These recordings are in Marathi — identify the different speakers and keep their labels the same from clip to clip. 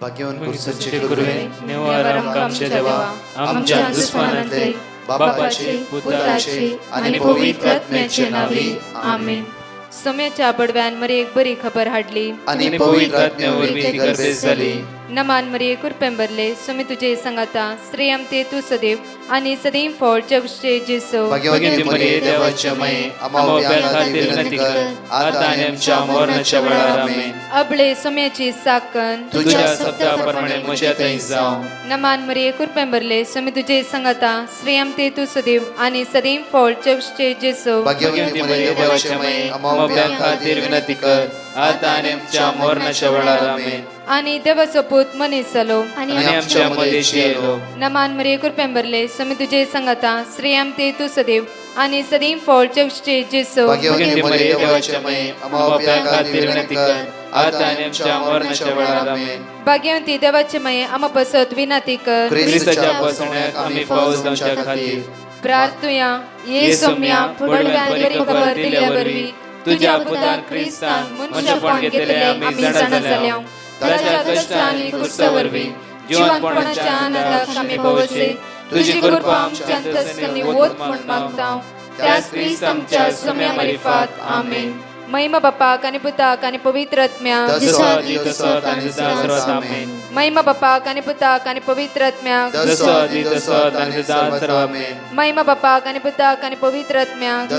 Speaker 1: घेवन कुर्सोचे
Speaker 2: गुरुवे नेवार आमच्या देवा आमच्या दुश्मनांतले बापाचे पुत्राचे आणि पवित्र आत्म्याचे नावे आमेन.
Speaker 3: सोम्याच्या बडव्यान मरे एक बरी खबर हाडली
Speaker 1: आणि पवित्र आत्म्यावर ती गर्भेस झाली.
Speaker 3: नमान मरे कुरपेंबरले सोमे तुझे संगाता श्रेयम ते तू सदैव आणि सदैव फळ जगचे जेसो.
Speaker 1: भाग्यवती मरिये देवाच्या माये आम्हा खातीर विनंती कर आता आणि आमच्या मरणाच्या वेळार आमेन.
Speaker 3: अबळे सोम्याची साकन
Speaker 1: तुझ्या शब्दाप्रमाणे म्हज्यातही जावं.
Speaker 3: नमान मरे कुरपेंबरले सोमे तुझे संगाता श्रेयम ते तू सदैव आणि सदैव फळ जगचे जेसो.
Speaker 1: भाग्यवती मरिये देवाच्या माये आम्हा खातीर विनंती कर आता आणि आमच्या मरणाच्या वेळार आमेन.
Speaker 3: आणि देवाचो पूत मनीस जालो
Speaker 1: आणि आमच्या मध्येशी येलो.
Speaker 3: नमान मरे कुरपेंबरले सोमे तुझे संगाता श्रेयम ते तू सदैव आणि सदैव फळ जगचे जेसो.
Speaker 1: भाग्यवती मरिये देवाच्या माये आम्हा खातीर विनंती कर आता आणि आमच्या मरणाच्या वेळार आमेन.
Speaker 3: भाग्यवंती देवाचे माये आम्हा पसत विनंती कर
Speaker 1: ख्रिस्ताच्या पासण्याक आम्ही पावस जावच्या खातीर
Speaker 3: प्रार्थुया ये सोम्या पडव्यान बरी खबर दिल्या वरवी तुझ्या पुतान ख्रिस्तान मनुष्यपण घेतले आम्ही जाणा जाल्या. ताच्या कष्टांनी कुर्सावरवी जीवनपणाच्या आनंदाक आम्ही पवसे तुझी कृपा आमच्या अंतस्करणी वोत म्हण मागताव. त्याच ख्रिस्त आमच्या सोम्या मार्फत आमेन. महिमा बापाक आणि पुताक आणि पवित्र आत्म्याक महिमा बापाक आणि पुताक आणि पवित्र आत्म्याक महिमा बापाक आणि पुताक आणि पवित्र आत्म्याक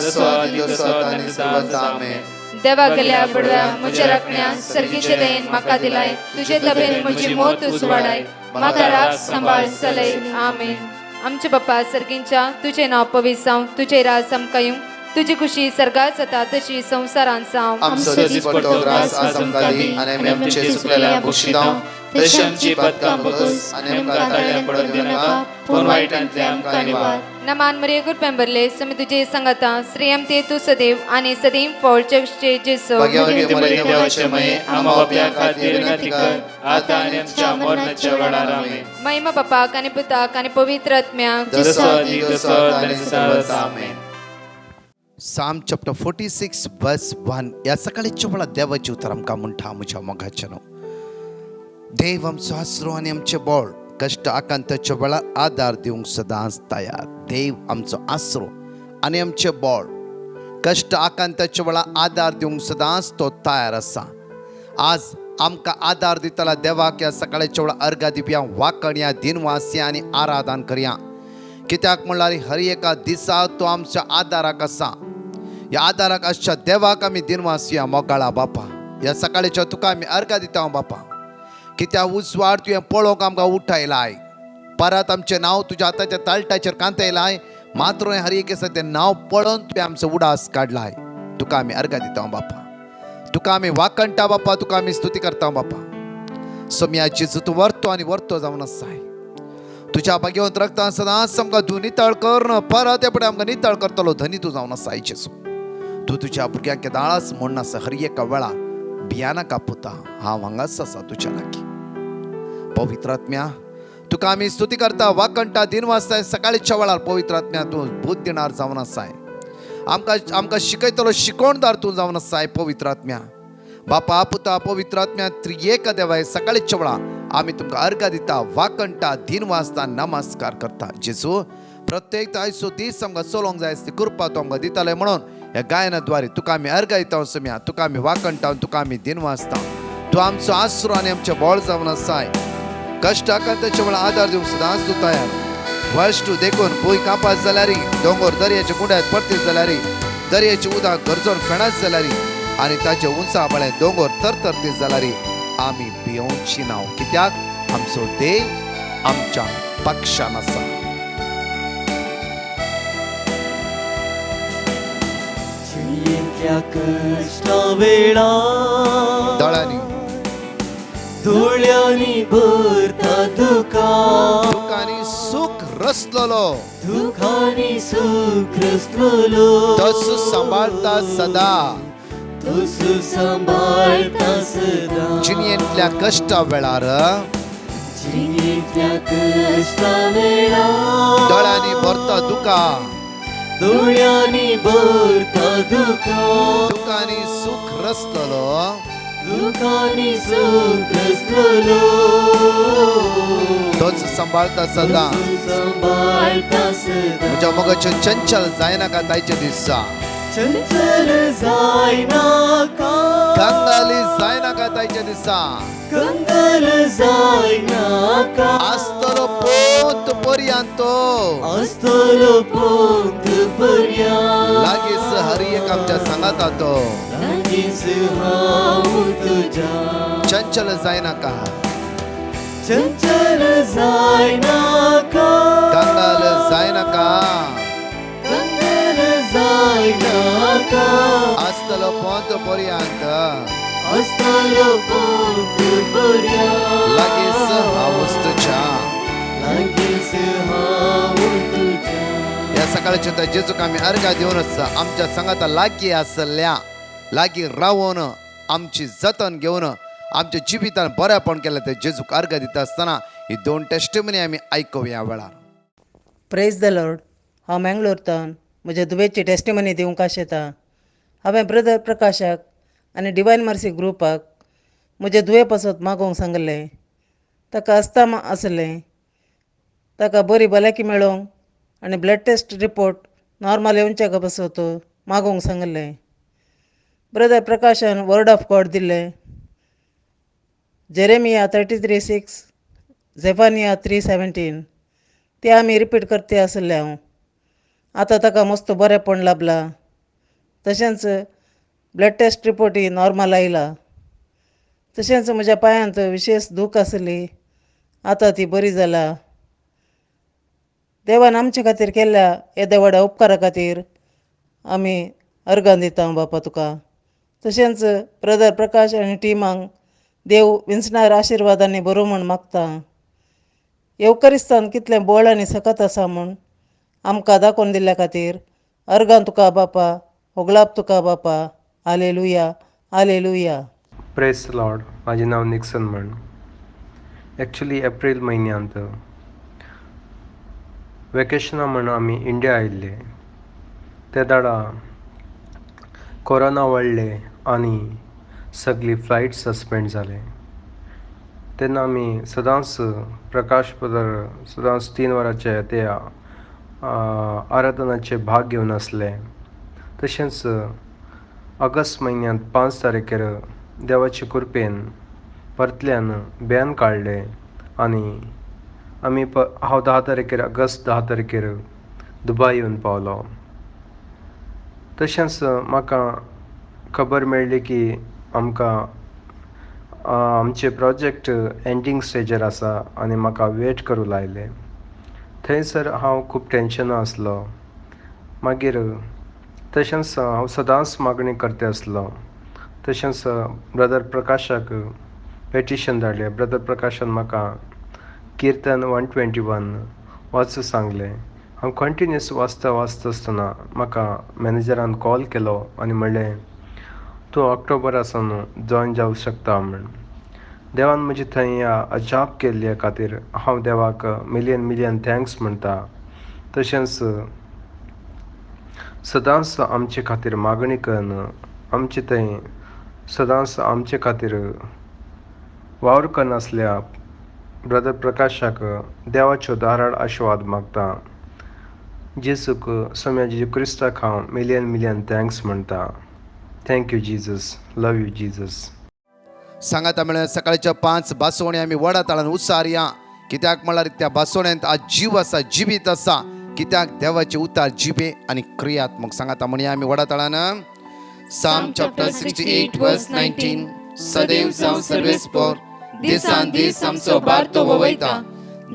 Speaker 3: देवा गेल्या पडव्या म्हज्या राखण्या सर्गीचे देन म्हाका दिलाय तुझे तबेन म्हजी मोत उसवाडाय म्हाका राख सांबाळ चलय आमेन. आमचे बाप्पा सर्गींच्या तुझे नाव पवित्र जावं तुझे राज आमकां तुझी खुशी सर्गात जाता तशी संसारांत जावं.
Speaker 1: आमचो दिसपट्टो ग्रास आज आमकां दी आनी आमी आमचे चुकलेल्या बक्षितांव तशी आमची पातकां बगस आनी आमकां ताळ्यां पडत दिनाका पूण वायटांतले आमकां निवार.
Speaker 3: नमान मरे कुरपेंबरले सोमे तुझे संगाता श्रेयम ते तू सदैव आणि सदैव फळ जगचे जेसो.
Speaker 1: भाग्यवती मरिये देवाचे माये आम्हा बापया खातीर विनंती कर आता आनी आमच्या मरणाच्या वेळार आमेन.
Speaker 3: महिमा बापाक आणि पुताक आणि पवित्र आत्म्याक
Speaker 1: आमेन. Psalm chapter 46 verse 1 या सकाळीच्या वेळा देवाची उतर आमकां म्हणटा म्हज्या मोगाचेनो. देव आमचो आसरो आनी आमचें बळ कश्ट आकांताच्या वेळार आदार दिवंक सदांच तयार. देव आमचो आसरो आनी आमचें बळ कश्ट आकांताच्या वेळार आदार दिवंक सदांच तो तयार आसा. आज आमकां आदार दितला देवाक या सकाळीच्या वेळार अर्घा दिवया वाकणया दिनवासिया आनी आराधन करया. कित्याक म्हणल्यार हर एका दिसा तो आमच्या आदाराक आसा. ह्या आदाराक आसच्या देवाक आमी दिनवासिया मोगाळा बापा. ह्या सकाळीच्या तुका आमी अर्घा दिता बापा. कित्याक उजवाड तुवें पळोवंक आमकां उठयलाय. परत आमचें नांव तुज्या हाताच्या ताळटाचेर कांतयलाय. मात्र हर एक दिसा तें नांव पळोवन तुवें आमचो उडास काडलाय. तुका आमी अर्घा दिता बापा. तुका आमी वाकणटा बापा. तुका आमी स्तुती करता बापा. सोम्याची तूं व्हरतो आनी व्हरतो जावन आसाय. तुझ्या भाग्यवंत रक्तान सदांच आमकां तूं नितळ कर. परत एपडे आमकां नितळ करतलो धनी तूं जावन आसाय जेसू. तूं तुज्या भुरग्यांक दाळास म्हण आसा हर एका वेळा भियानाका पुता हांव हांगाच आसा तुज्या लागीं. पवित्र आत्म्या तुका आमी स्तुती करता वाकणटा दिनवासताय सकाळीच्या वेळार. पवित्र आत्म्या तूं बोध दिणार जावन आसाय. आमकां शिकयतलो शिकोवणदार तूं जावन आसाय. पवित्र आत्म्या बापा पुता पवित्र आत्म्या त्रिएक देवाय सकाळीच्या वेळा आमी तुमकां अर्घा दिता वाकणटा दिनवासता नमस्कार करता. जेजू प्रत्येक आयचो दीस आमकां चलोवंक जाय ती कृपा तूं आमकां दिताले म्हणून ह्या गायनाद्वारे तुका आमी अर्घा दिता सोम्या. तुका आमी वाकणटा तुका आमी दिनवासता. तूं आमचो आसरो आनी आमचें बळ जावन आसाय. कश्ट आकांताच्या वेळा आदार दिवंक सदांच तूं तयार. वर्ष तूं देखून भूंय कांपात जाल्यार दोंगर दर्याच्या गुंड्यात परतीत जाल्यार दर्याची उदक गरजोन फेणात जाल्यार आनी ताचे उंचा बळें दोंगर तरतरतीत जाल्यार आमी भियोंची नाव. कित्याक आमचो देव आमच्या पक्षान आसा. दळांनी
Speaker 4: धुळ्यांनी भरता
Speaker 1: दुखांनी सूख रसलोलो
Speaker 4: दुखांनी सूख रसलोलो
Speaker 1: तस सांबाळता सदा.
Speaker 4: तूं सांबाळता सदा.
Speaker 1: जिणेंतल्या कश्टा वेळार
Speaker 4: जिणेंतल्या कश्टा वेळार
Speaker 1: दोळ्यांनी भरता दुका
Speaker 4: दोळ्यांनी भरता दुका
Speaker 1: दुखांनी सूख रसतलो
Speaker 4: दुखानी सुख्रिस्तलो
Speaker 1: तोच सांभाळता सदा
Speaker 4: सांभाळता सदा
Speaker 1: म्हज्या मोगाचें चंचल जायनाका तायचे दिसा
Speaker 4: चंचल जायना का
Speaker 1: कंगाली जायनाका तायचे दिसा
Speaker 4: कंगाल जायना का
Speaker 1: आस्तलो पोत पर्यंतो
Speaker 4: आस्तलो पोंत पर्यंत
Speaker 1: लागीस हरी एक आमच्या सांगाता तो
Speaker 4: लागीस हांव तुज्या
Speaker 1: चंचल जायनाका
Speaker 4: चंचल जायना का
Speaker 1: कंगाल जायनाका
Speaker 4: कंगाल जायना का
Speaker 1: आस्तलो पोत पर्यंत
Speaker 4: आस्तलो पोंत पर्यंत
Speaker 1: लागीस हांवूच तुज्या
Speaker 4: लागीस हांव तुज्या
Speaker 1: या सकाळच्या त्या जेजूक आम्ही अर्घा देऊनच आमच्या संगाता लागी आसल्या लागी रावून आमची जतन घेऊन आमच्या जिवितान बरेपण केलं ते जेजूक अर्घा दिता आसतना ही 2 टेस्टिमनी आम्ही आयकूया वेळार.
Speaker 5: Praise the Lord. हांव मँगलोरतान म्हज्या दुबेची टेस्टिमनी दिवंक आशेता. हांवें ब्रदर प्रकाशाक आनी डिवायन मर्सी ग्रुपाक म्हजें दुये पासत मागोवंक सांगलें. ताका अस्थमा आसलें. ताका बरी भलायकी मेळोवंक आनी ब्लड टेस्ट रिपोर्ट नॉर्मल येवचे पासत मागोवंक सांगलें. ब्रदर प्रकाशान वर्ड ऑफ गॉड दिलें. जेरेमिया 33:6, झेफानिया 3:17 ते आमी रिपीट करते आसले हांव. आतां ताका मस्त बरेंपण लाभलां. तशेंच ब्लड टेस्ट रिपोर्टी नॉर्मल आयला. तशेंच म्हज्या पांयांत विशेश दूख आसली. आतां ती बरी जाला. देवान आमचे खातीर केल्ल्या येद्या व्हडा उपकारा खातीर आमी अर्गां दिता बापा तुका. तशेंच ब्रदर प्रकाश आनी टिमांक देव विंचणार आशिर्वादांनी बरो म्हूण मागता. येवकरिस्तान कितलें बोळ आनी सखत आसा म्हूण आमकां दाखोवन दिल्ल्या खातीर अर्गां तुका बापा, होगलाप तुका बापा. Hallelujah, hallelujah.
Speaker 6: Press Lord. माझे नाव निक्सन म्हण. ॲक्च्युली एप्रील म्हयन्यांत वेकेशना म्हण आमी इंडिया आयिल्ले. त्या दाडा कोरोना वाडले आनी सगळी फ्लायट सस्पेंड जाले. तेन्ना आमी सदांच प्रकाश ब्रदर सदांच 3 वरांचे ते आराधनाचे भाग घेवन आसले. तशेंच ऑगस्ट म्हयन्यांत 5 तारखेर देवाचे कृपेन परतल्यान बॅन काडले आनी आमी हांव 10 तारखेर ऑगस्ट 10 तारखेर दुबय येवन पावलो. तशेंच म्हाका खबर मेळ्ळी की आमकां आमचे प्रोजेक्ट एंडींग स्टेजीर आसा आनी म्हाका वेट करूं लायले. थंयसर हांव खूब टेंशना आसलो. मागीर तशेंच हांव सदांच मागणी करता आसलो. तशेंच ब्रदर प्रकाशाक पेटिशन धाडलें. ब्रदर प्रकाशान म्हाका किर्तन 121 वाचूं सांगलें. हांव कंटिन्यूस वाचता आसतना म्हाका मॅनेजरान कॉल केलो आनी म्हणलें तूं ऑक्टोबरासून जॉयन जावंक शकता म्हण. देवान म्हजी थंय अजाप केल्ल्या खातीर हांव देवाक मिलियन थँक्स म्हणटा. तशेंच सदांच आमचे खातीर मागणी करून आमचे थंय सदांच आमचे खातीर वावर करनासल्या ब्रदर प्रकाशाक देवाच्यो दाराड आशिर्वाद मागता. जेजूक सोम्या जेजू क्रिस्ताक हांव मिलियन थँक्स म्हणटा. Thank you Jesus. Love you Jesus.
Speaker 1: सांगाता म्हळ्यार सकाळच्या 5 बासवणी आमी वडा ताळान उसारया. कित्याक म्हळ्यार त्या बासवण्यांत आज जीव आसा, जिवीत आसा. कित्याक देवाचे उतार जिबे आनी क्रियात्मक. सांगाता म्हणया आमी वडा ताळान Psalm chapter 68 verse 19. सदैव जावं सर्वेस्पर दिसान दीस आमचो बारतो वयता.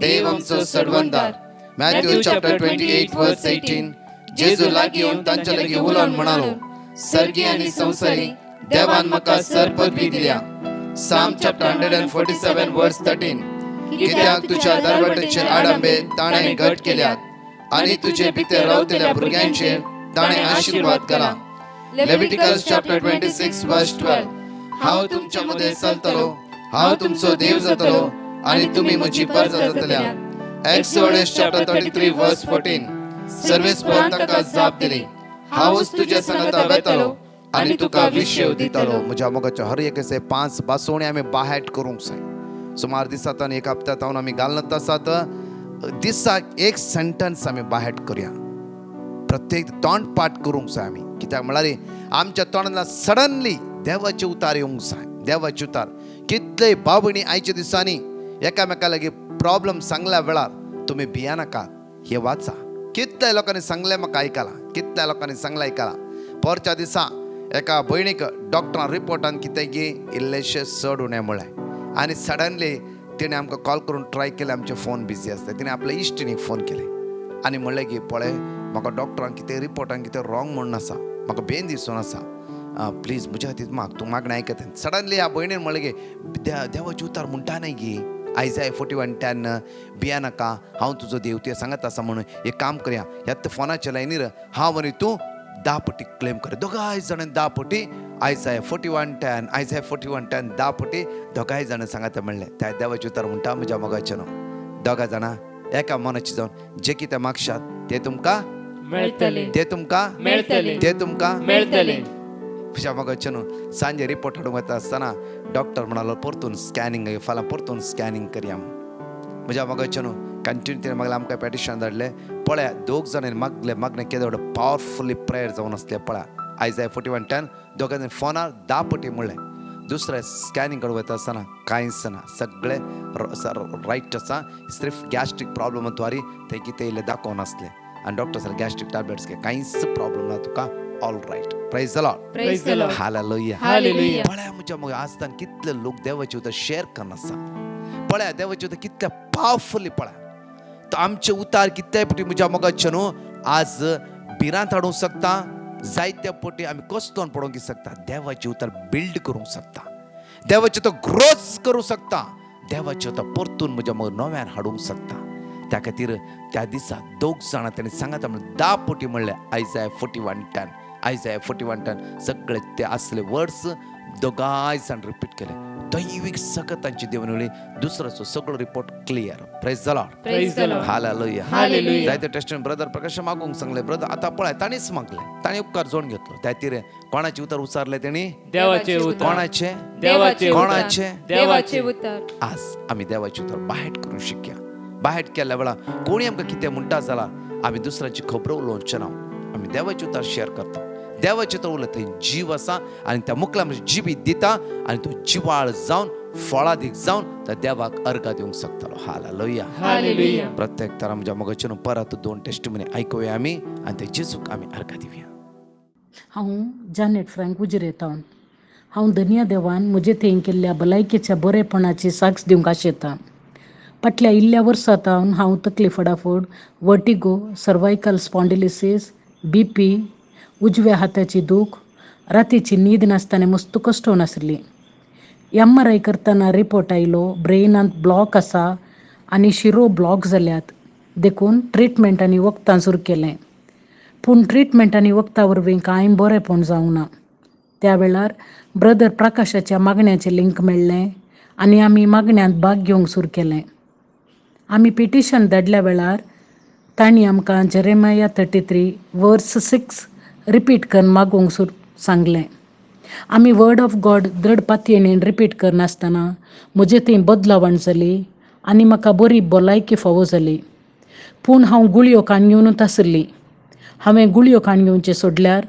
Speaker 1: देव आमचो सडवंदार. Matthew chapter 28 verse 18. जेजू लागीं येवन तांचे लागीं उलोवन म्हणालो सर्गी आनी संवसारी देवान म्हाका सरपदवी दिल्या. Psalm chapter 147 verse 13. कित्याक तुज्या दरवटेचे आडंबे ताणें घट केल्यात आनी तुजे भितर रावतल्या भुरग्यांचेर ताणें आशिर्वाद घाला. Leviticus chapter 26 verse 12. हांव तुमच्या मदें चलतलो, हांव तुमचो देव जातलो आनी तुमी म्हजी प्रजा जातल्या. Exodus chapter 33 verse 14. सर्वेस्पर ताका जाप दिली हांवूच तुज्या सांगाता वेतालो
Speaker 2: आनी तुका विशेव दितलो.
Speaker 1: म्हज्या मोगाच्या हर एक 5 बासोवणी आमी बाहेट करूंक जाय. सुमार दिसांत एक हप्त्यात आमी घालत आसात. दिसाक एक सेंटन्स आमी बाहेट करुया. प्रत्येक तोंड पाठ करूंक जाय आमी. कित्याक म्हळ्यार आमच्या तोंडांतल्यान सडनली देवाचे उतार येवंक जाय. देवाचे उतार कितलेय भाव भयणी आयच्या दिसांनी एकामेका लागीं प्रॉब्लेम सांगल्या वेळार तुमी भिया नाका. हे वाचा. कितल्या लोकांनी सांगलें म्हाका आयकलां. कितल्या लोकांनी सांगलें आयकलां. परच्या दिसा एका भयणीक डॉक्टरान रिपोर्टान कितें की इल्लेशें चड उणें म्हळें. आनी सडनली तिणें आमकां कॉल करून ट्राय केलें. आमचे फोन बिजी आसता. तिणें आपल्या इश्टिणीक फोन केले आनी म्हणलें की पळय म्हाका डॉक्टरान कितें रिपोर्टान कितें रॉंग म्हणून आसा. म्हाका बेन दिसून आसा. प्लीज म्हज्या खातीर माग. तूं मागणें आयकत. सडनली ह्या भयणीन म्हणलें की देवाचे उतार म्हणटा न्हय गी. आयजाय 41:10 भिया नाका. हांव तुजो देव तुवें सांगत आसा म्हणून एक काम करया. ह्यात फोनाच्या लायनीर हांव आनी तूं 10 पटी क्लेम कर. दोगांय जाणां 10 पटी आयजाय 41:10 आयजाय 41:10 10 पटी दोगांय जाणां सांगात म्हणलें. त्या देवाचे उतार म्हणटा म्हज्या मोगाचें न्हू. दोगां जाणां एका मनाची जावन जे कितें मागशात ते तुमकां
Speaker 2: मेळटले.
Speaker 1: ते तुमकां
Speaker 2: मेळटले.
Speaker 1: ते तुमकां
Speaker 2: मेळटले.
Speaker 1: म्हज्या मोगाचें न्हू. सांजे रिपोर्ट हाडूंक वता आसतना डॉक्टर म्हणालो परतून स्कॅनिंग फाल्यां परतून स्कॅनिंग करया म्हूण. म्हज्या मोगाचें न्हू. कंटिन्यू तिणें मागलें आमकां पेटिशन धाडलें. पळया दोग जाणांनी मागलें केदें व्हडलें पावरफुली प्रेयर जावन आसलें. पळया आयजाय 41:10 दोगां जाणांनी फोनार 10 पटी म्हणलें. दुसरें स्कॅनिंग काडूंक वता आसतना कांयच ना. सगळें रायट आसा. सिर्फ गॅस्ट्रीक प्रॉब्लम द्वारे ते कितें इल्लें दाखोवन आसलें. आनी डॉक्टर सर गॅस्ट्रीक टॅबलेट्स घे. कांयच प्रॉब्लम ना तुका. All right. Praise the Lord.
Speaker 2: Praise the Lord.
Speaker 1: Hallelujah.
Speaker 2: Hallelujah.
Speaker 1: पळया म्हज्या मग आजतान कितले लोक देवाचे उतर शेअर करना आसा. पळया देवाचे उतर कितले पावरफुली. पळया तो आमचे उतार कितले पटी म्हज्या मोगाचे न्हू आज बिरांत हाडूंक शकता. जायत्या पटी आमी कस्तोन पडोवंक शकता. देवाचे उतार बिल्ड करूंक शकता. देवाचे तो ग्रोथ करूंक शकता. देवाचे उतार परतून म्हज्या मग नव्यान हाडूंक शकता. त्या खातीर त्या दिसा दोग जाणां तांणी सांगता म्हणून 10 पटी म्हणलें आयजाय 41:10 आयजाय 41:10 सगळे ते असले वर्ड्स दोगांय जाण रिपीट केले. दैवीक सकत तांची देवनवळी. दुसरो सगळो report clear. Praise the Lord.
Speaker 2: Praise the Lord.
Speaker 1: Hallelujah.
Speaker 2: Hallelujah.
Speaker 1: जायते टेस्टमेंट ब्रदर प्रकाश मागूंक सांगले. ब्रदर आतां पळय ताणीच मागले. ताणें उपकार जोडून घेतलो. त्या खातीर कोणाचे उतर उचारले तेणी.
Speaker 2: देवाचे उतार.
Speaker 1: कोणाचे
Speaker 2: देवाचे उतार.
Speaker 1: कोणाचे
Speaker 2: देवाचे
Speaker 3: उतार.
Speaker 1: आज आमी देवाचे उतर बाहेट करूंक शिकया. बाहेट केल्या वेळा कोणी आमकां कितें म्हणटा जाल्यार आमी दुसऱ्याची खबरो उलोवचे ना. आमी देवाचे उतार शेअर करता. देवाचे उतर उलयता थंय जीव आसा आनी त्या मुखल्या जिबी दिता आनी तो जिवाळ जावन फळादीक जावन त्या देवाक अर्घ दिवंक शकतलो. हालेलुया.
Speaker 2: Hallelujah.
Speaker 1: प्रत्येक तरा म्हज्या मोगाचे न्हू परत 2 टेस्टिमनी आयकुया आमी आनी ते जेजूक आमी अर्घ दिवया.
Speaker 7: हांव जानेट फ्रँक उजिरेतावन हांव धन्य देवान म्हजे थंय केल्ल्या भलायकेच्या बरेपणाची साक्ष दिवंक आशेतां. फाटल्या इल्ल्या वर्सांतावन हांव तकली फडाफड वर्टिगो सर्वायकल स्पॉन्डिलिसीस BP उजव्या हाताची दूख रातीची न्हीद नासतना मस्त कश्टोवन आसली. MRI करतना रिपोर्ट आयलो ब्रेनांत ब्लॉक आसा आनी शिरो ब्लॉक जाल्यात. देखून ट्रिटमेंट आनी वखदां सुरू केलें. पूण ट्रिटमेंट आनी वखदां वरवीं कांय बरेंपण जावंक ना. त्या वेळार ब्रदर प्रकाशाच्या मागण्याचें लिंक मेळ्ळें आनी आमी मागण्यांत भाग घेवंक सुरू केलें. आमी पिटिशन धाडल्या वेळार तांणी आमकां जेरेमाया 33 वर्स 6 रिपीट करून मागोवंक सांगलें. आमी वर्ड ऑफ गॉड दृढ पातयेन रिपीट करनासतना म्हजे थंय बदलावण जाली आनी म्हाका बरी भलायकी फावो जाली. पूण हांव गुळयो काणयोनूच आसली. हांवें गुळयो काणयोवचे सोडल्यार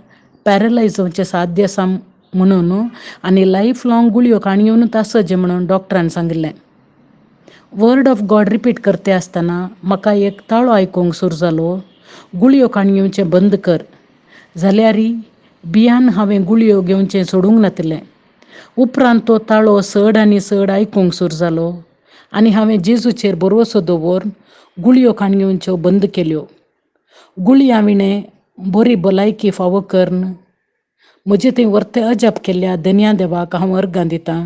Speaker 7: पॅरलायज जावचें साध्य आसा म्हणून आनी लायफ लाँग गुळयो काणयोनूच आसचें म्हणून डॉक्टरान सांगलें. वर्ड ऑफ गॉड रिपीट करते आसतना म्हाका एक ताळो आयकूंक सुरू जालो. गुळयो काणयोवचें बंद कर. जाल्यारय बियान हांवें गुळयो घेवचें सोडूंक नातलें. उपरांत तो ताळो चड आनी चड आयकूंक सुरू जालो आनी हांवें जेजूचेर भरवोसो दवरून गुळयो काणयोवच्यो बंद केल्यो. गुळयां विणें बरी भलायकी फावो करन म्हजे थंय वर्ते अजाप केल्ल्या धन्या देवाक हांव अर्गां दितां.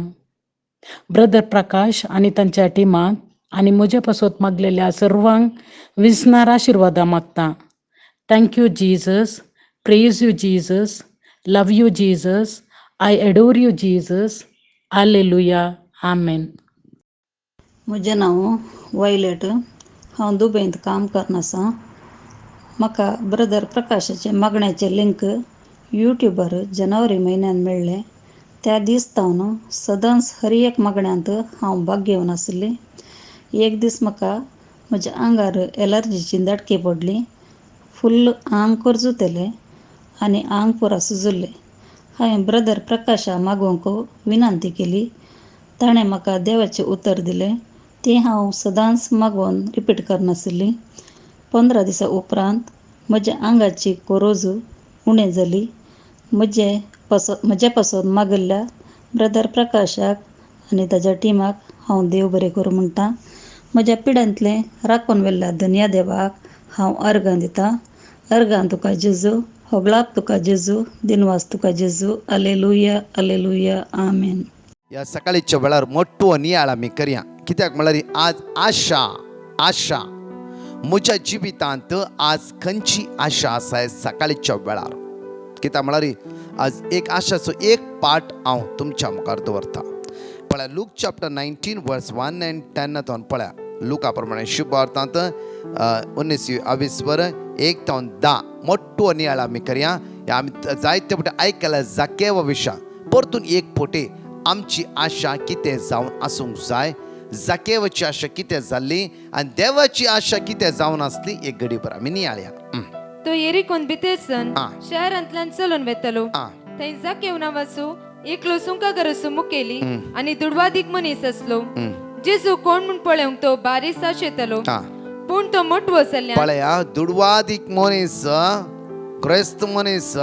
Speaker 7: ब्रदर प्रकाश आनी तांच्या टिमाक आनी म्हजे पासत मागलेल्या सर्वांक विस्नार आशिर्वादां मागतां. Thank you Jesus. Praise you Jesus. Love you Jesus. I adore you Jesus. Hallelujah. Amen.
Speaker 8: म्हजें नांव वायलेट. हांव दुबयंत काम करना आसां. म्हाका ब्रदर प्रकाशाचे मागण्याचें लिंक यूट्यूबर जनवरी म्हयन्यान मेळ्ळे. त्या दीस तावन सदांच हर एक मागण्यांत हांव भाग घेवन आसलें. एक दीस म्हाका म्हज्या आंगार एलर्जीची दाटकी पडली. फुल्ल आंग करजुतलें आनी आंग पुरा सुजिल्लें. हांवें ब्रदर प्रकाशा मागोवंक विनंती केली. ताणें म्हाका देवाचें उतर दिलें. तें हांव सदांच मागोवन रिपीट करनाशिल्लीं. 15 दिसां उपरांत म्हज्या आंगाची कोरोज उणें जाली. म्हजे पासून मागिल्ल्या ब्रदर प्रकाशाक आनी ताच्या टिमाक हांव देव बरें करूं म्हणटा. म्हज्या पिड्यांतलें राखून व्हेल्ल्या धन्य देवाक हांव अर्गां दितां. अर्गां तुका जेजू, होगळाक तुका जेजू, दिनवास तुका जेजू. अलेलुया अलेलुया आमेन.
Speaker 1: ह्या सकाळीच्या वेळार मोठो नियाळ आमी करया. कित्याक म्हळ्यार आज आशा म्हज्या जिवितांत आज खंयची आशा आसा सकाळीच्या वेळार. कित्याक म्हळ्यार आज एक आशाचो एक पाठ हांव तुमच्या मुखार दवरता. पळया लूक चॅप्टर 19 वर्स 1 and 10 पळया. लुका प्रमाणे शुभ वार्तांत 19:22 1 to 10 मोठो नियाळ आमी करया. आमी जायते फावटी आयकला जाकेवा विशा. परतून एक फावटी आमची आशा कितें जावन आसूंक जाय, जाकेवाची आशा कितें जाल्ली आनी देवाची आशा कितें जावन आसली एक घडीभर आमी नियाळया.
Speaker 3: तो येरिकोन भितरसन
Speaker 1: आ.
Speaker 3: शहरांतल्यान चलून वेतलो.
Speaker 1: आ.
Speaker 3: थंय जाकेव नांवाचो एकलो सुंका गरसो मुखेली आनी दुडवादीक मनीस आसलो. जेजू कोण म्हूण पळोवंक तो बारीस आशेतलो. पूण तो मोठो जाल्ल्यान
Speaker 1: पळया दुडवादीक मनीस क्रिस्त मनीस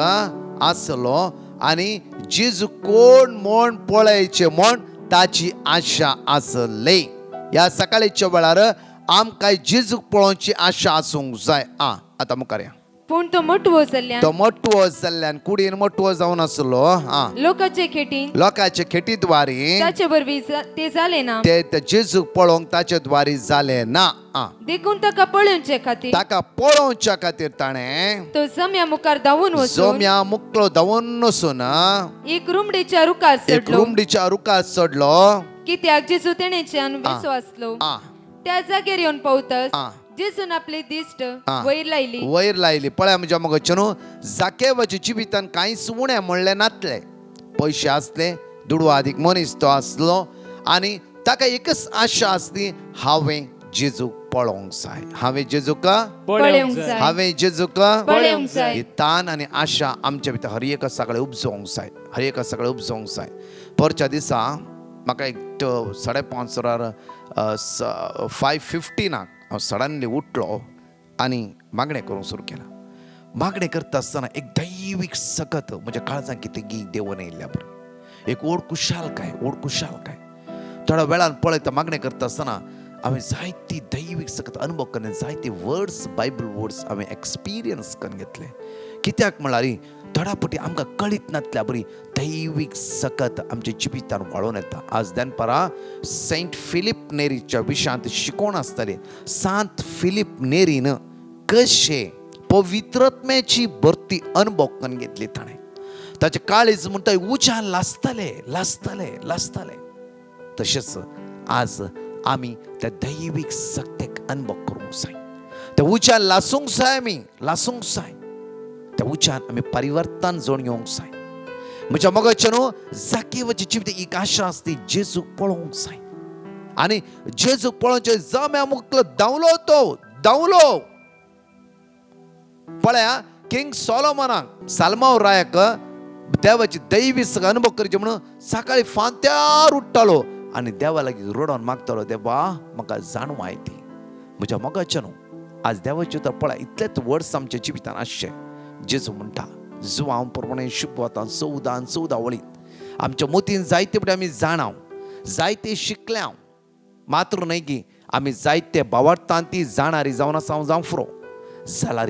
Speaker 1: आसलो आनी जेजू कोण म्हूण पळयचे म्हूण ताची आशा आसली. ह्या सकाळीच्या वेळार आमकां जेजूक पळोवची आशा आसूंक जाय. आतां मुखार या.
Speaker 3: पूण तो मोठो जाल्ल्यान
Speaker 1: तो मोठो जाल्ल्यान कुडीन मोठो जावन आसलो.
Speaker 3: लोकांचे खेटीन
Speaker 1: लोकांच्या खेटी द्वारी
Speaker 3: ताचे वरवीं ते जाले ना.
Speaker 1: ते जेजूक पळोवंक ताचे द्वारी जाले ना.
Speaker 3: देखून ताका पळोवचे खातीर
Speaker 1: ताका पळोवच्या खातीर ताणें
Speaker 3: तो जम्या मुखार धांवून वचून
Speaker 1: जोम्या मुखलो धांवून वचून
Speaker 3: एक रुमडेच्या रुखार
Speaker 1: एक
Speaker 3: चडलो.
Speaker 1: रुमडीच्या रुखार चडलो.
Speaker 3: कित्याक जेजू तेणेच्यान विश्वासलो. त्या जाग्यार येवन पावतच जेजून आपली दिश्ट वयर लायली.
Speaker 1: वयर लायली. पळया म्हज्या मगचनू जाकेवाच्या जिवितान कांयच उणें म्हणलें नातलें. पयशे आसले, दुडवादीक मनीस तो आसलो आनी ताका एकच आशा आसली, हांवें जेजूक पळोवंक जाय, हांवें जेजूक
Speaker 3: पळोवंक जाय.
Speaker 1: हांवें जेजूक
Speaker 3: पळोवंक जाय.
Speaker 1: ही तान आनी आशा आमच्या भितर हर एक सगळें उपजोवंक जाय, हर एक सगळें उपजोवंक जाय. परच्या दिसा म्हाका एक 5:30 5:15 हांव सडनली उठलो आनी मागणें करूंक सुरू केलां. मागणें करता आसतना एक दैवीक सकत म्हज्या काळजांत कितें देवून येयल्ल्या बरी एक ओड कुशालकाय. थोड्या वेळान पळयता मागणें करता आसतना हांवें जायती दैवीक सकत अनुभव केले. जायते वर्ड्स बायबल वर्ड्स हांवें एक्सपिरियन्स करून घेतले. कित्याक म्हळ्यार थोड्या फावटी आमकां कळीत नातल्या बरी दैवीक सकत आमच्या जिवितान वाळून येता. आज दनपारां सेंट फिलीप नेरीच्या विशयांत शिकोवन आसतले. सांत फिलीप नेरीन कशें पवित्रत्म्याची भरती अनुभव करून घेतली ताणें. ताचे काळीज म्हणटा उज्यान लासताले. तशेंच आज आमी त्या दैवीक सक्तेक अनुभव करूंक जाय. त्या उज्यान लासूंक जाय. त्या उज्यान आमी परिवर्तन जोडून घेवंक जाय. म्हज्या मगच्या न्हू जाकेवाची जिवीत एक आशा आसली, जेजूक पळोवंक जाय आनी जेजूक पळोवचे जम्या मुखलो धांवलो. पळया किंग सोलोमोनाक साल्मांव रायक देवाची दैवी अनुभव करचे म्हणून सकाळी फांत्यार उठ्ठालो आनी देवा लागीं रडोन मागतालो, देवा म्हाका जाणवाय दी. म्हज्या मगच्या न्हू आज देवाचे उतर पळय इतलेच वर्ड्स आमच्या जिवितान आसचे. जेजू म्हणटा जुवांव प्रमाणे शुभ वतान 14 वळीत आमच्या मोतीन जायते फुडें आमी जाणाव, जायते शिकल्याव, मात्र न्हय की आमी जायते भावार्थांती जाणारी जावन आसा जावं फुरो जाल्यार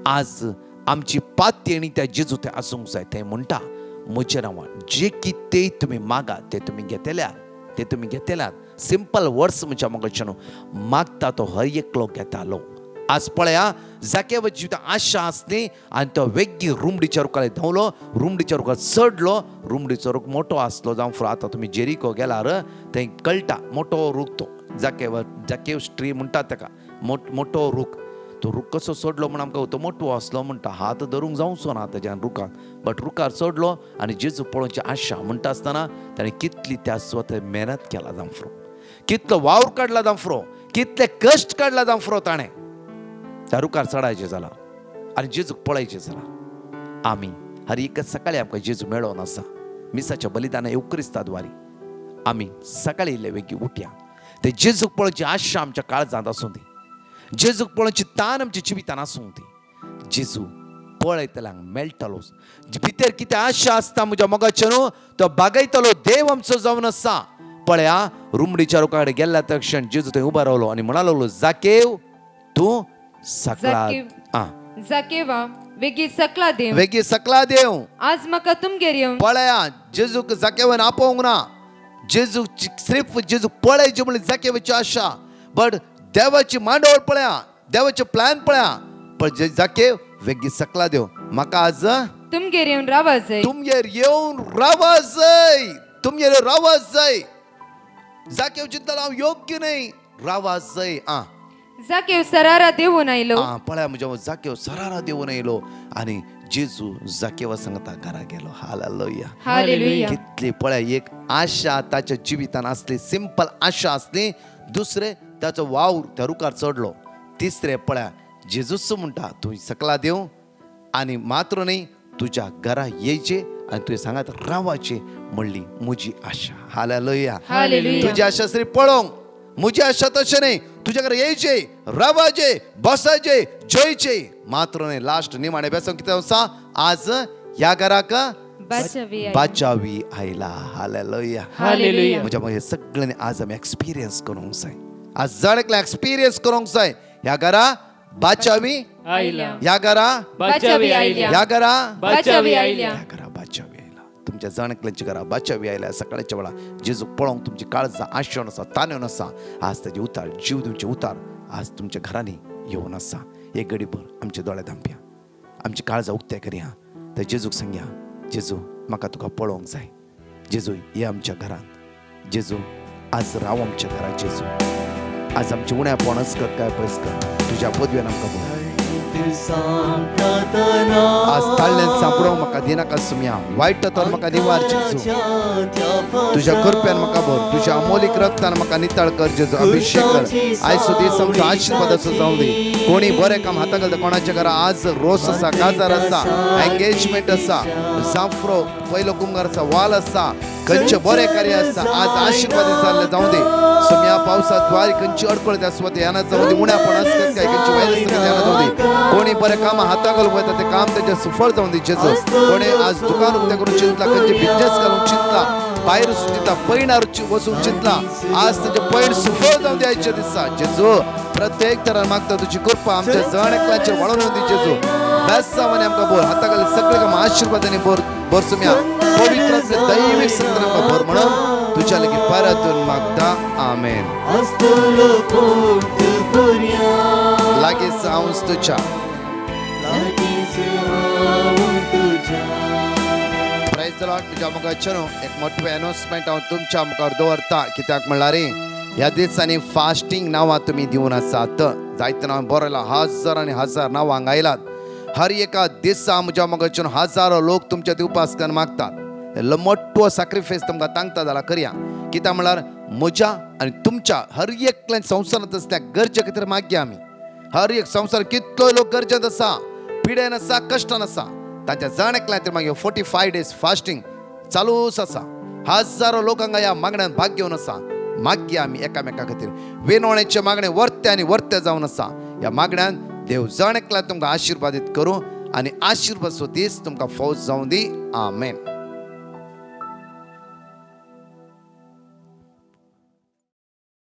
Speaker 1: आज आमची पातयेणी त्या जेजू ते आसूंक जाय. ते म्हणटा म्हज्या नांवान जे कितेंय तुमी मागात ते तुमी घेतल्यात. सिंपल वर्ड्स म्हज्या मगच्या न्हू मागता तो हर एकलो घेतालो. आज पळया जाकेवाची जिवितांत आशा आसली आनी तो वेगळी रुमडीच्या रुखार धांवलो, रुमडीच्या रुखार चडलो. रुमडीचो रूख मोठो आसलो जावं फुडें आतां तुमी जेरिको गेल्यार थंय कळटा मोठो रूख तो जाकेव स्ट्री म्हणटात ताका मोठो रूख. तो रूख कसो सोडलो म्हण आमकां तो मोठो असलो म्हणटा हात धरूंक जावचो ना ताज्यान रुखाक, बट रुखार सोडलो आनी जेजू पळोवची आशा म्हणटा आसतना ताणें कितली त्या स्वता मेहनत केला जांफ्रो, कितलो वावर काडला जांफ्रो, कितले कश्ट काडला जांफ्रो ताणें त्या रुखार चडायचें जाला आनी जेजूक पळयचें जाला. आमी हर एकच सकाळी आमकां जेजू मेळोन आसा. मिसाच्या बलिदाना युक्रिस्ता द्वारी आमी सकाळी इल्ले वेगी उठया. ते जेजूक पळोवची आशा आमच्या काळजांत आसूं दी, जेजूक पळोवची ताण आमच्या जिवितान आसूं दी. जेजू पळयतल्यांक मेळटलोच. भितर कितें आशा आसता म्हज्या मोगाचे न्हू, तो बागयतलो देव आमचो जावन आसा. पळया, रुमडीच्या रोका कडेन गेल्ल्या तक्षण जेजू थंय उबो रावलो आनी म्हणालो, जाकेव तूं सकला
Speaker 3: जाकेवा वेगी सकला देव,
Speaker 1: वेगी सकला देव.
Speaker 3: आज म्हाका तुमगेर येवन
Speaker 1: पळया, जेजूक जाकेवान आपोवंक ना. जेजू सिर्फ जेजू पळयचे म्हणल्यार जाकेवाची आशा, बट देवाची मांडोळ पळया, देवाचे प्लॅन पळया. पण जाकेव वेगी सकला देव, म्हाका आज
Speaker 3: तुमगेर येवन रावा जाय,
Speaker 1: तुमगेर येवन रावा जाय, तुमगेर रावा जाय. जाकेव चिंतलो हांव योग्य न्हय, रावा जाय.
Speaker 3: जाकेव सरारा देवून आयलो.
Speaker 1: पळया, म्हज्या जाकेव सरारा देवून येयलो आनी जेजू जाकेवा सांगता घरा गेलो. Hallelujah,
Speaker 3: hallelujah.
Speaker 1: कितली पळया एक आशा ताच्या जिवितान आसली, सिंपल आशा आसली. दुसरे ताचो वावर त्या रुखार चडलो. तिसरे पळया, जेजूच म्हणटा तूं सकला देव आनी मात्र न्ही तुज्या घरा येयचे आनी तुवें सांगात रावाचे म्हणली म्हजी आशा. Hallelujah,
Speaker 3: hallelujah.
Speaker 1: तुजी आशा श्री पळोवंक, म्हजी आशा तशें न्ही. तुज्या घरा येयचे, रावाचे, बसायचे, जयचे, मात्र न्ही लास्ट निमाणे बेसोन कितें आसा, आज ह्या घराक बाचावी आयला. Hallelujah,
Speaker 3: hallelujah.
Speaker 1: म्हणजे हे सगळ्यांनी आज आमी एक्सपिरियन्स करूंक जाय. आज जणकले एक्सपिरियन्स करूंक जाय. ह्या घरा बाचावी
Speaker 2: आयला,
Speaker 1: ह्या घरा
Speaker 3: बाचावी आयल्या,
Speaker 1: ह्या घरा
Speaker 3: बाचावी आयल्या.
Speaker 1: ह्या घरा बाचावी आयला. तुमच्या जणकल्यांची घरा बाचावी आयल्या. सकाळच्या वेळा जेजू पळोवंक तुमची काळजां आशेवन आसा, ताणेवन आसा. आज ताचे उतार, जीव दिवचे उतार आज तुमच्या घरांनी येवन आसा. एक घडीभर आमचे दोळे धांपया, आमची काळजां उक्ते करया. तर जेजूक सांगया, जेजू म्हाका तुका पळोवंक जाय. जेजू ये आमच्या घरांत. जेजू आज राव आमच्या घरांत. जेजू आज आमची उण्या पणस कर काय पयस कर, तुज्या पदव्यान आमकां बोल. आज ताळ्यान सांपडोवंक म्हाका दिनाका सुम्या, वायट तर म्हाका निवार. जेजू तुज्या कृपेन म्हाका भर, तुज्या अमोलीक रक्तान म्हाका नितळ कर. जेजू अभिषेक कर. आयचो दीस आमचो आशिर्वादाचो जावं दी. कोणी बरें काम हाताक घालता, कोणाच्या घरा आज रोस आसा, काजार आसा, एंगेजमेंट आसा, जांफ्रो पयलो कुंभार आसा, वाल आसा, खंयचे बरें कार्य आसा, आज आशिर्वादीत जाल्ले जावं दे. सुम्या पावसात द्वारी खंयची अडकळत आसवा ते याना जावं दी. उण्यापण आसतात काय, खंयची वायरस याना जावं दी. कोणी बरें कामां हाताक घालूंक वयता ते काम तेजें सुफळ जावं दी. जेजू कोणी आज दुकान उक्तें करून चिंतला, खंयचे बिझनेस करूंक चिंतला, भायर वचून चिंतला, पैणार वचून चिंतला, आज तेजे पैण सुफळ जावं दी आयच्या दिसा. जेजू प्रत्येक तरान मागता तुजी कृपा आमच्या जण एकल्याचेर वाडोवन दी. जेजू बेसावानी आमकां बोर, हाताक घालून सगळे कामां आशिर्वादांनी बोर बोर. सुम्या पवित्रांतले दैवीक संतान आमकां बोर म्हणून तुज्या लागीं परतून मागता. आमेन. लागींच हांव तुज्या. Praise the Lord. म्हज्या मुखाचेर एक मोठें अनाउन्समेंट हांव तुमच्या मुखार दवरता. कित्याक म्हणल्यार ह्या दिसांनी फास्टींग नांवां तुमी दिवन आसात. जायते नांव बरयलां, हजार आनी हजार नांवां हांगा आयलात. हर एका दिसा म्हज्या मोगाचेर हजारो लोक तुमच्या ती उपासकान मागतात. मोठो सॅक्रिफायस तुमकां तांगता जाल्यार करया. कित्याक म्हळ्यार म्हज्या आनी तुमच्या हर एकल्या संवसारांत आसल्या गरजे खातीर मागया आमी. हर एक संवसार कितलो लोक गरजेंत आसा, पिडेन आसा, कश्टान आसा, तांच्या जण एकल्या खातीर मागया 45 days फास्टींग चालूच आसा. हजारो लोक हांगा ह्या मागण्यांत भाग घेवन आसा. मागया आमी एकामेका खातीर. विनवणेचे मागणे वर्ते आनी वर्ते जावन आसा. ह्या मागण्यांत देव जण एकल्या तुमकां आशिर्वादीत करूं आनी आशिर्वाद दीस तुमकां फौज जावं दी. आमेन.